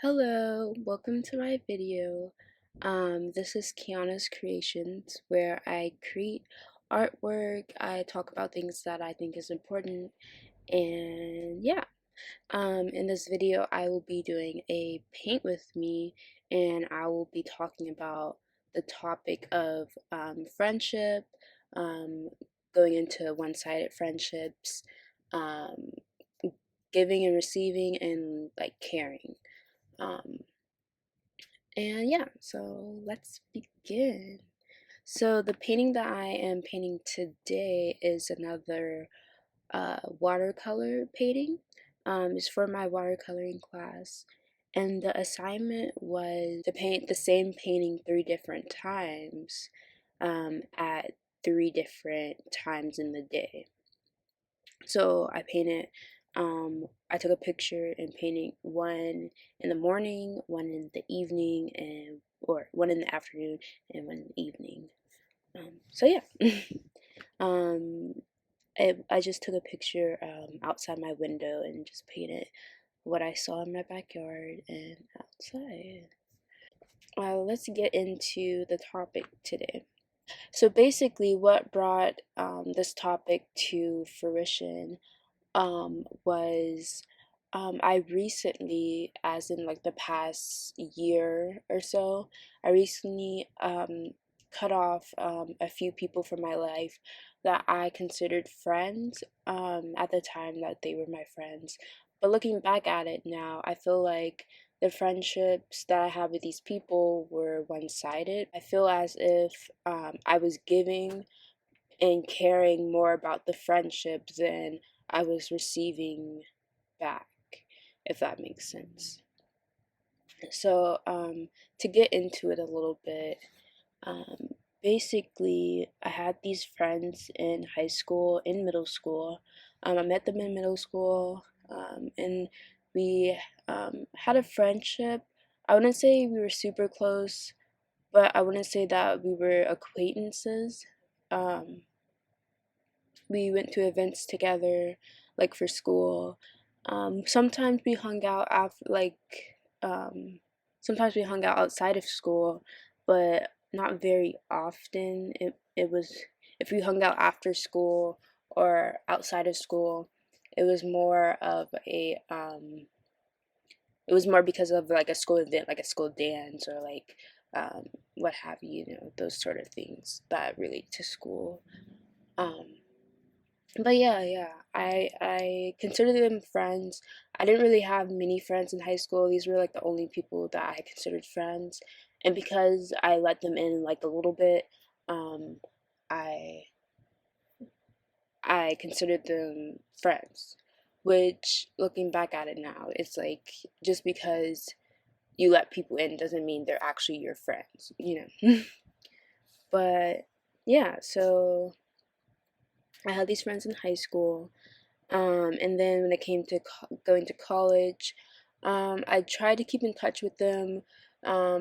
Hello, welcome to my video. This is Kiana's Kreations, where I create artwork, I talk about things that I think is important, and yeah. In this video, I will be doing a paint with me, and I will be talking about the topic of friendship, um, going into one-sided friendships, um, giving and receiving, and like caring. Um, and yeah, so let's begin. So the painting that I am painting today is another watercolor painting. It's for my watercoloring class. And the assignment was to paint the same painting 3 different times at 3 different times in the day. So I took a picture and painting one in the morning, one in the evening, or one in the afternoon and one in the evening. So yeah, um, I just took a picture outside my window and just painted what I saw in my backyard and outside. Let's get into the topic today. So basically, what brought this topic to fruition was I recently, as in like the past year or so, I recently cut off a few people from my life that I considered friends at the time that they were my friends. But looking back at it now, I feel like the friendships that I have with these people were one-sided. I feel as if I was giving and caring more about the friendship than I was receiving back, if that makes sense. So, to get into it a little bit, um, basically, I had these friends in high school, in middle school. I met them in middle school, and we had a friendship. I wouldn't say we were super close, but I wouldn't say that we were acquaintances. Um, we went to events together, like for school. Sometimes we hung out after, sometimes we hung out outside of school, but not very often. It was, if we hung out after school or outside of school, it was more of it was more because of like a school event, like a school dance or like, what have you, those sort of things that relate to school. Um, but yeah, I consider them friends. I didn't really have many friends in high school. These were like the only people that I considered friends, and because I let them in like a little bit, um, I I considered them friends. Which, looking back at it now, it's like just because you let people in doesn't mean they're actually your friends. But yeah, so I had these friends in high school. And then when it came to going to college, I tried to keep in touch with them.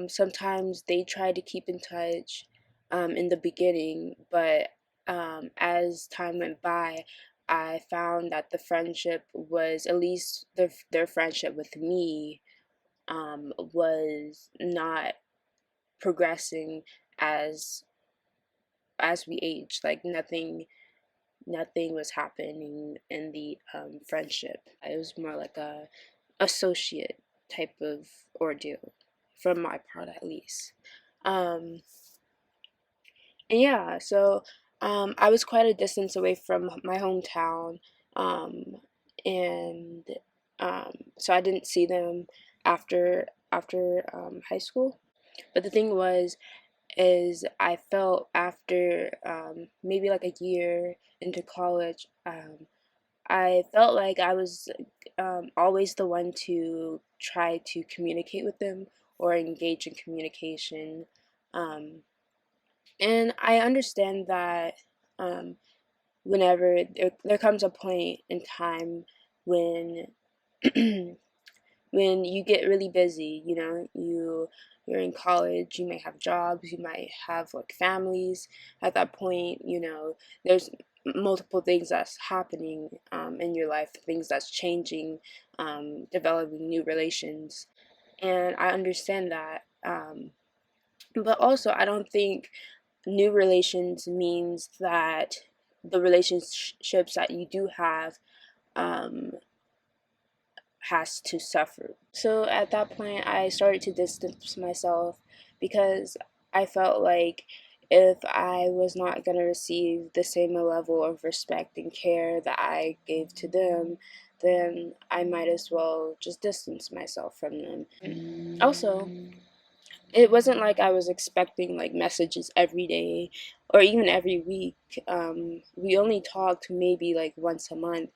Sometimes they tried to keep in touch in the beginning, but as time went by, I found that the friendship was, at least their friendship with me, was not progressing as we aged. Like nothing was happening in the friendship. It was more like a associate type of ordeal, from my part at least. Um, and yeah, so I was quite a distance away from my hometown, um, and so I didn't see them after high school. But the thing was, is I felt after maybe like a year into college, I felt like I was always the one to try to communicate with them or engage in communication. Um, and I understand that um, whenever there comes a point in time when when you get really busy, you're in college, you may have jobs, you might have like families. At that point, there's multiple things that's happening in your life, things that's changing, developing new relations. and I understand that. But also, I don't think new relations means that the relationships that you do have um, has to suffer. So at that point, I started to distance myself because I felt like if I was not going to receive the same level of respect and care that I gave to them, then I might as well just distance myself from them. Also, it wasn't like I was expecting like messages every day or even every week. We only talked maybe like once a month,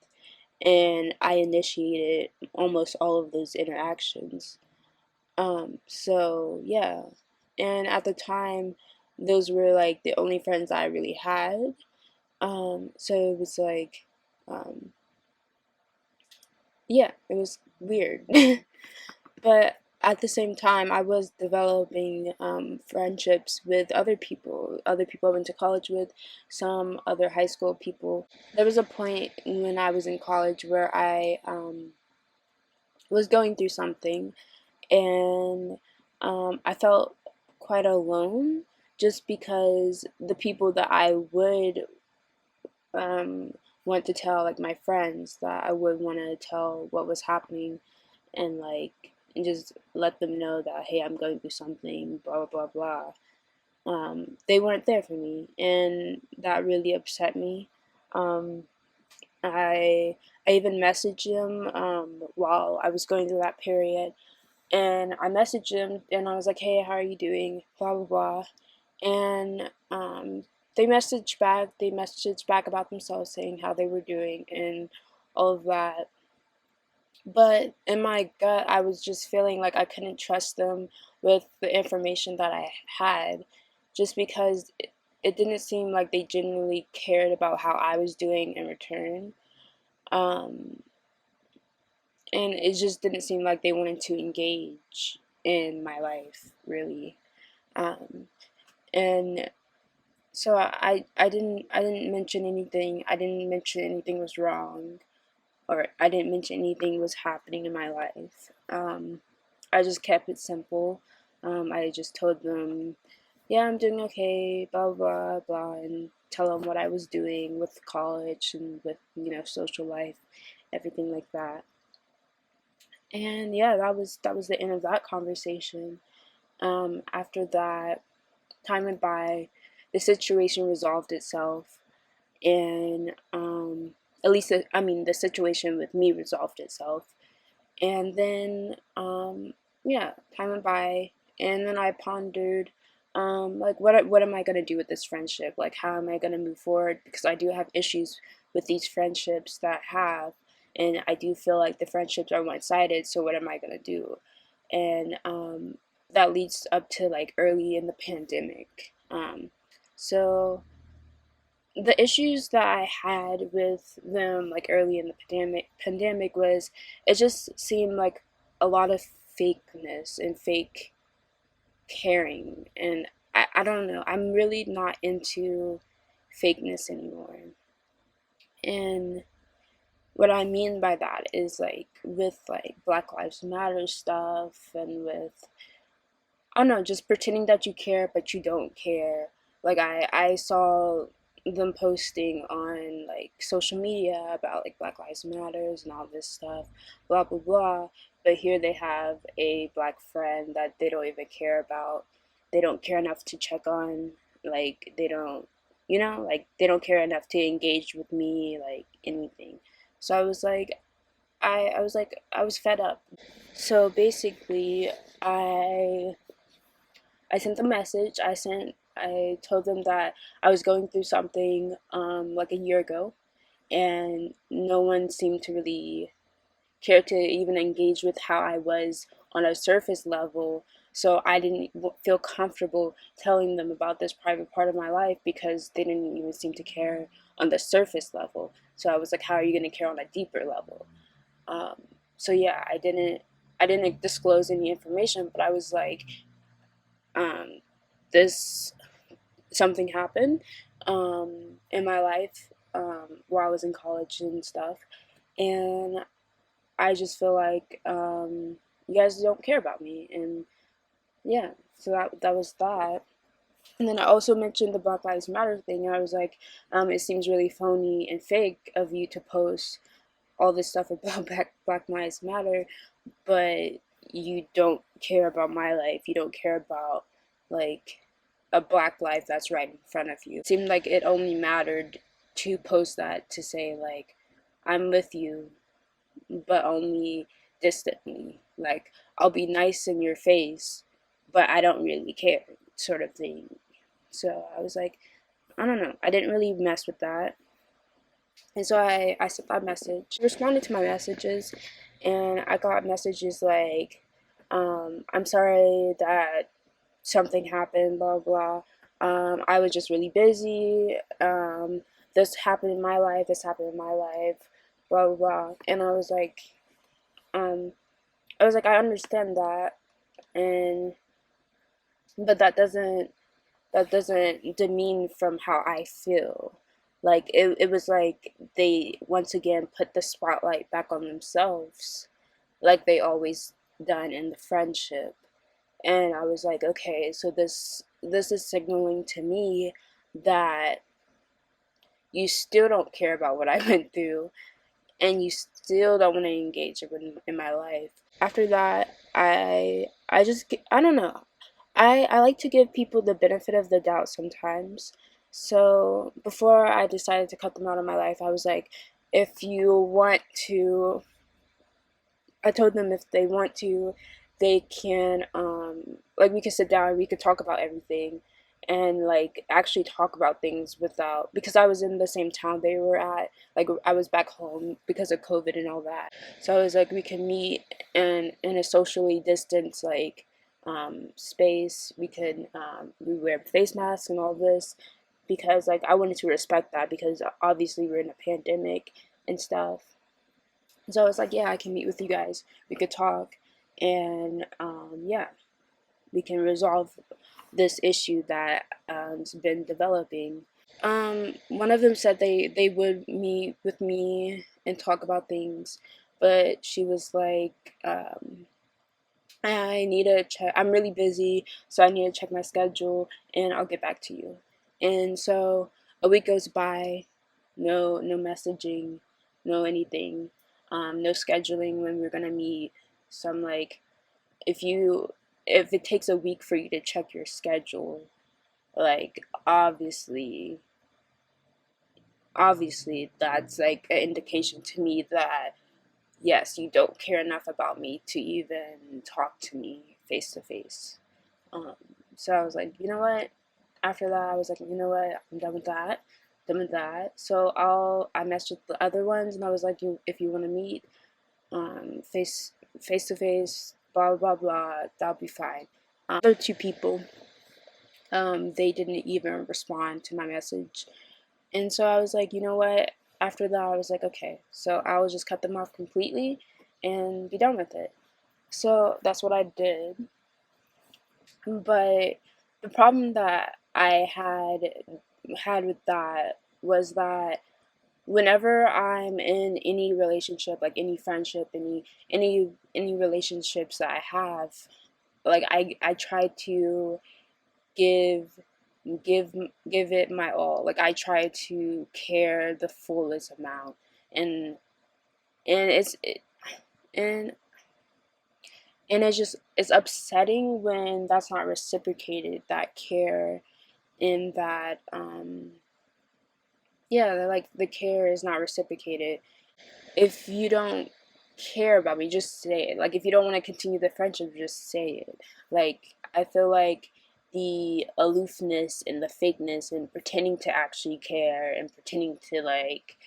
and I initiated almost all of those interactions. So yeah, and at the time, those were like the only friends I really had. So it was like, um, yeah, it was weird. But at the same time, I was developing friendships with other people I went to college with, some other high school people. There was a point when I was in college where I was going through something, and I felt quite alone just because the people that I would um, want to tell, like my friends, that I would want to tell what was happening and like and just let them know that hey, I'm going through something, blah blah blah blah. They weren't there for me, and that really upset me. Um, I I even messaged them while I was going through that period, and I messaged them and I was like, hey, how are you doing? Blah blah blah, and they messaged back about themselves saying how they were doing and all of that. But in my gut, I was just feeling like I couldn't trust them with the information that I had, just because it didn't seem like they genuinely cared about how I was doing in return. Um, and it just didn't seem like they wanted to engage in my life, really. Um, and so I didn't mention anything. I didn't mention anything was wrong, or I didn't mention anything was happening in my life. I just kept it simple. I just told them, yeah, I'm doing okay, blah blah blah, and tell them what I was doing with college and with social life, everything like that. And yeah, that was the end of that conversation. After that, time went by, the situation resolved itself, and at least I mean the situation with me resolved itself. And then yeah, time went by, and then I pondered like what am I gonna do with this friendship? Like how am I gonna move forward? Because I do have issues with these friendships that I have, and I do feel like the friendships are one sided. So what am I gonna do? And that leads up to like early in the pandemic. So the issues that I had with them like early in the pandemic was it just seemed like a lot of fakeness and fake caring, and I don't know, I'm really not into fakeness anymore. And what I mean by that is like with like Black Lives Matter stuff, and with I don't know, just pretending that you care but you don't care. Like I saw them posting on like social media about like Black Lives Matters and all this stuff, blah blah blah. But here they have a black friend that they don't even care about. They don't care enough to check on. Like they don't, like they don't care enough to engage with me, like anything. So I was fed up. So basically, I I sent a message. I told them that I was going through something like a year ago, and no one seemed to really care to even engage with how I was on a surface level. So I didn't feel comfortable telling them about this private part of my life because they didn't even seem to care on the surface level. So I was like, how are you going to care on a deeper level? Um, so yeah, I didn't disclose any information, but I was like, um, this something happened in my life while I was in college and stuff, and I just feel like you guys don't care about me. And yeah, so that was that. And then I also mentioned the Black Lives Matter thing. I was like, it seems really phony and fake of you to post all this stuff about Black Lives Matter, but you don't care about my life. You don't care about like a black life that's right in front of you. It seemed like it only mattered to post that to say like I'm with you, but only distantly. Like I'll be nice in your face, but I don't really care, sort of thing. So I was like, I don't know. I didn't really mess with that. And so I sent that message, responded to my messages, and I got messages like, I'm sorry that something happened, blah, blah. I was just really busy. This happened in my life, this happened in my life, blah, blah, blah. And um, I understand that, and, but that doesn't demean from how I feel. Like it was like they once again put the spotlight back on themselves, like they always done in the friendship. And I was like, okay, so this is signaling to me that you still don't care about what I went through, and you still don't want to engage in my life. After that, I don't know. I like to give people the benefit of the doubt sometimes. So before I decided to cut them out of my life, I was like, if you want to, I told them if they want to, they can, like we could sit down and we could talk about everything and like actually talk about things without, because I was in the same town they were at, like I was back home because of COVID and all that. So I was like, we can meet in a socially distanced like space. We could we wear face masks and all this because like I wanted to respect that because obviously we're in a pandemic and stuff. So I was like, yeah, I can meet with you guys. We could talk, and yeah, we can resolve this issue that has been developing. One of them said they would meet with me and talk about things, but she was like, I need to check. I'm really busy, so I need to check my schedule, and I'll get back to you. And so a week goes by, no messaging, no anything, no scheduling when we're gonna meet. So I'm like, if you if it takes a week for you to check your schedule, like obviously that's like an indication to me that yes, you don't care enough about me to even talk to me face to face. Um, so I was like, you know what? After that, I was like, you know what? I'm done with that. Done with that. So I messaged the other ones, and I was like, you if you want to meet, face to face, blah blah blah, that'll be fine. Other two people, they didn't even respond to my message, and so I was like, you know what? After that, I was like, okay, so I will just cut them off completely and be done with it. So that's what I did. But the problem that I had with that was that whenever I'm in any relationship, like any friendship, any relationships that I have, like I try to give give give it my all. Like I try to care the fullest amount, and and it's it, and and it's upsetting when that's not reciprocated, that care, in that yeah, like the care is not reciprocated. If you don't care about me, just say it. Like if you don't want to continue the friendship, just say it. Like I feel like the aloofness and the fakeness and pretending to actually care and pretending to like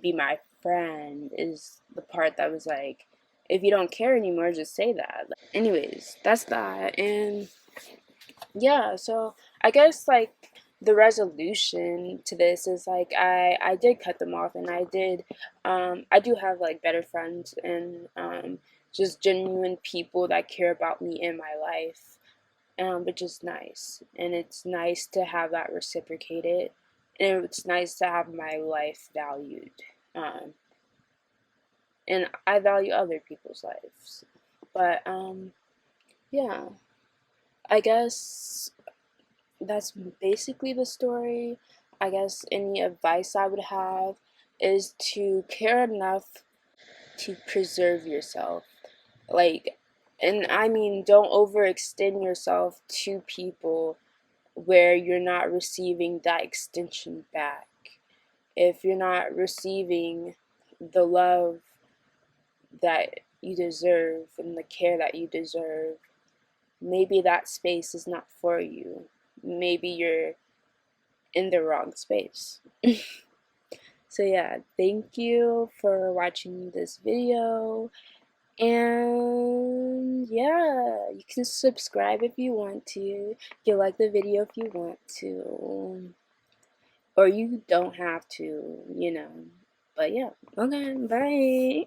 be my friend is the part that was like, if you don't care anymore, just say that. Anyways, that's that. And yeah, so I guess like the resolution to this is like I did cut them off, and I do have like better friends and just genuine people that care about me in my life, which is nice. And it's nice to have that reciprocated, and it's nice to have my life valued. um and I value other people's lives. But yeah, I guess that's basically the story. I guess any advice I would have is to care enough to preserve yourself. Like, and I mean, don't overextend yourself to people where you're not receiving that extension back. If you're not receiving the love that you deserve and the care that you deserve, maybe that space is not for you. Maybe you're in the wrong space. So yeah, thank you for watching this video. And yeah, you can subscribe if you want to. You like the video if you want to. Or you don't have to, you know. But yeah, okay, bye.